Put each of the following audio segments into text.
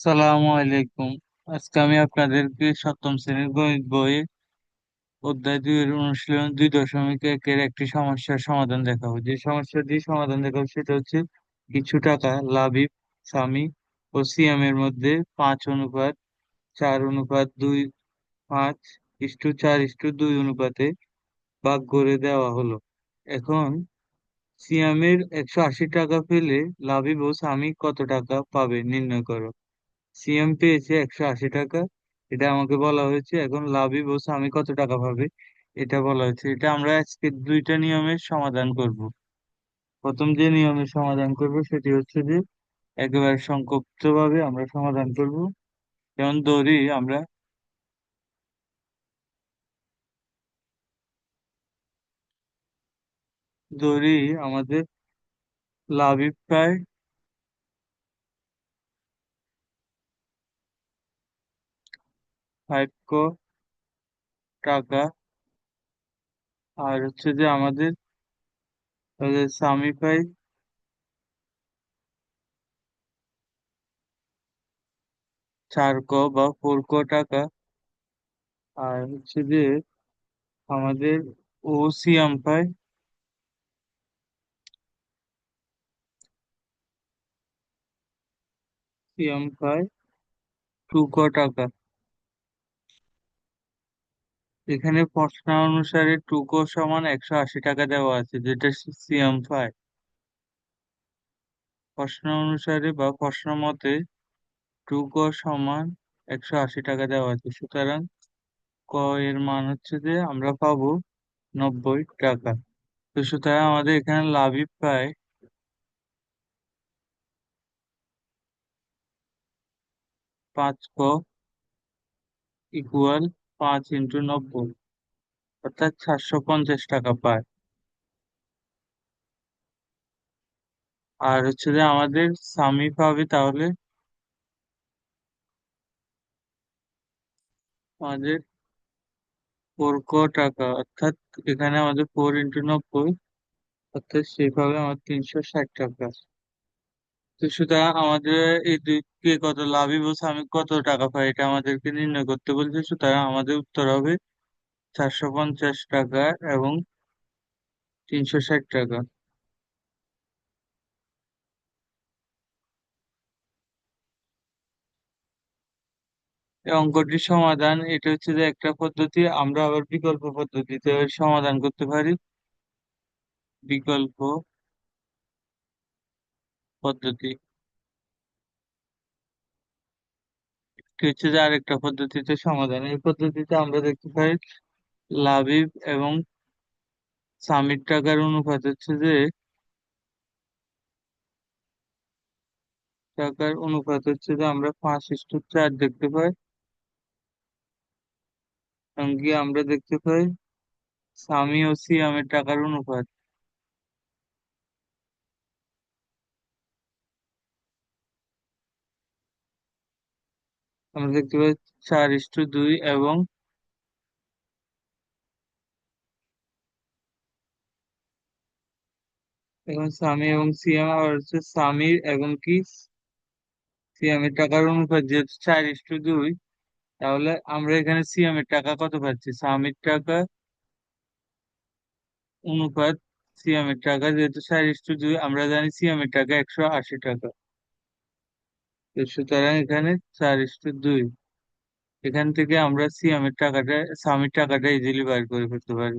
আসসালামু আলাইকুম। আজকে আমি আপনাদেরকে সপ্তম শ্রেণীর গণিত বইয়ে অধ্যায় 2 এর অনুশীলন 2.1 এর একটি সমস্যার সমাধান দেখাবো। যে সমস্যাটি সমাধান দেখাবো সেটা হচ্ছে কিছু টাকা লাবিব, সামি ও সিয়াম এর মধ্যে 5:4:2, 5:4:2 অনুপাতে ভাগ করে দেওয়া হলো। এখন সিয়ামের 180 টাকা পেলে লাবিব ও সামি কত টাকা পাবে নির্ণয় করো। সিএম পেয়েছে 180 টাকা, এটা আমাকে বলা হয়েছে। এখন লাবিব ও সামি কত টাকা পাবে এটা বলা হয়েছে। এটা আমরা আজকে দুইটা নিয়মের সমাধান করব। প্রথম যে নিয়মের সমাধান করব সেটি হচ্ছে যে একেবারে সংক্ষিপ্ত ভাবে আমরা সমাধান করব। যেমন ধরি আমাদের লাবিব প্রায় 5 টাকা, আর হচ্ছে যে আমাদের সামি পাই 4 বা 4 টাকা, আর হচ্ছে যে আমাদের ও সিয়াম পাই সিয়াম পাই 2 টাকা। এখানে প্রশ্ন অনুসারে টুকো সমান 180 টাকা দেওয়া আছে, যেটা সিয়াম পায়। প্রশ্ন অনুসারে বা প্রশ্ন মতে টুকো সমান 180 টাকা দেওয়া আছে, সুতরাং ক এর মান হচ্ছে যে আমরা পাবো 90 টাকা। তো সুতরাং আমাদের এখানে লাভই প্রায় 5 ক ইকুয়াল 5 × 90, অর্থাৎ 450 টাকা পায়। আর হচ্ছে যে আমাদের স্বামী পাবে তাহলে আমাদের 4 টাকা, অর্থাৎ এখানে আমাদের 4 × 90, অর্থাৎ সেভাবে আমার 360 টাকা। তো সুতরাং আমাদের এই দুইকে কত লাভই বলছে, আমি কত টাকা পাই এটা আমাদেরকে নির্ণয় করতে বলছে। সুতরাং আমাদের উত্তর হবে 450 টাকা এবং 360 টাকা। এই অঙ্কটির সমাধান এটা হচ্ছে যে একটা পদ্ধতি, আমরা আবার বিকল্প পদ্ধতিতে এর সমাধান করতে পারি। বিকল্প পদ্ধতি এটি হচ্ছে যে আরেকটা পদ্ধতিতে সমাধান। এই পদ্ধতিতে আমরা দেখতে পাই লাবিব এবং সামির টাকার অনুপাত হচ্ছে যে আমরা 5:4 দেখতে পাই। সঙ্গে আমরা দেখতে পাই সামি ও সিয়ামের টাকার অনুপাত আমরা দেখতে পাই 4:2, এবং এখন সামি এবং সিয়াম আর হচ্ছে সামির এবং কি সিয়ামের টাকার অনুপাত যেহেতু 4:2, তাহলে আমরা এখানে সিয়ামের টাকা কত পাচ্ছি, সামির টাকা অনুপাত সিয়ামের টাকা যেহেতু 4:2, আমরা জানি সিয়ামের টাকা 180 টাকা। তো সুতরাং এখানে 4:2, এখান থেকে আমরা সামির টাকাটা ইজিলি বার করে ফেলতে পারি।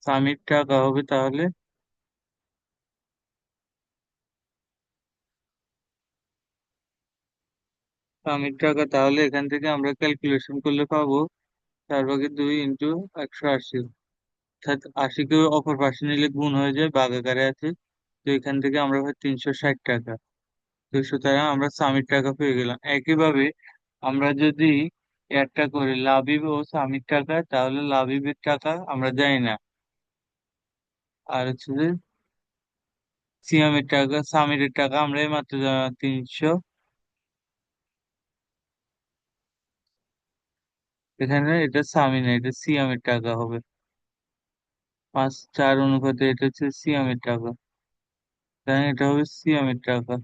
সামির টাকা হবে তাহলে এখান থেকে আমরা ক্যালকুলেশন করলে পাবো 4/2 ইন্টু 180, অর্থাৎ 80-কে অপর পাশে নিলে গুণ হয়ে যায়, ভাগাকারে আছে। তো এখান থেকে আমরা পাই 360 টাকা। তো সুতরাং আমরা সামির টাকা পেয়ে গেলাম। একইভাবে আমরা যদি একটা করি লাবিব ও সামির টাকা, তাহলে লাবিবের টাকা আমরা জানি না, আর হচ্ছে যে সামিরের টাকা আমরা এই মাত্র 300। এখানে এটা সামি না, এটা সিয়ামের টাকা হবে। 5:4 অনুপাতে এটা হচ্ছে সিয়ামের টাকা, তাই এটা হবে সিয়ামের টাকা।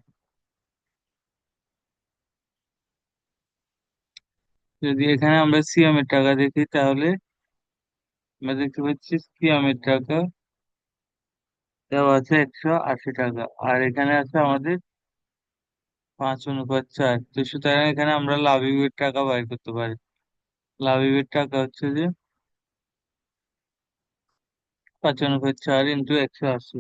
যদি এখানে আমরা সিয়ামের টাকা দেখি তাহলে আমরা দেখতে পাচ্ছি সিয়ামের টাকা দেওয়া আছে 180 টাকা, আর এখানে আছে আমাদের 5:4। তো সুতরাং এখানে আমরা লাবিবের টাকা বাইর করতে পারি। লাবিবের টাকা হচ্ছে যে 5:4 ইন্টু 180।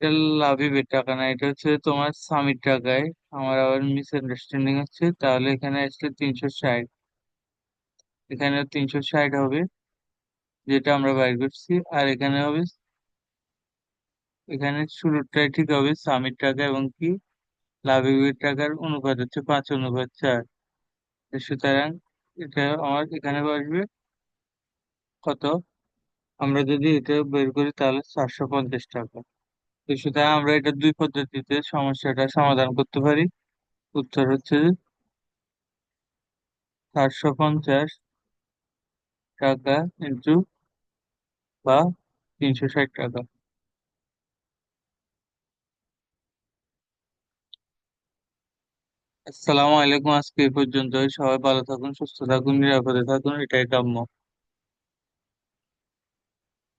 এটা লাবিবের টাকা না, এটা হচ্ছে তোমার স্বামীর টাকায়। আমার আবার মিস আন্ডারস্ট্যান্ডিং হচ্ছে। তাহলে এখানে আসলে 360, এখানে 360 হবে যেটা আমরা বাইর করছি। আর এখানে হবে, এখানে শুরুটাই ঠিক হবে, স্বামীর টাকা এবং কি লাবিবের টাকার অনুপাত হচ্ছে 5:4। সুতরাং এটা আমার এখানে আসবে কত, আমরা যদি এটা বের করি তাহলে 450 টাকা। তো সুতরাং আমরা এটা দুই পদ্ধতিতে সমস্যাটা সমাধান করতে পারি। উত্তর হচ্ছে 450 টাকা ইন্টু বা 360 টাকা। আসসালামু আলাইকুম, আজকে এই পর্যন্ত। সবাই ভালো থাকুন, সুস্থ থাকুন, নিরাপদে থাকুন, এটাই কাম্য।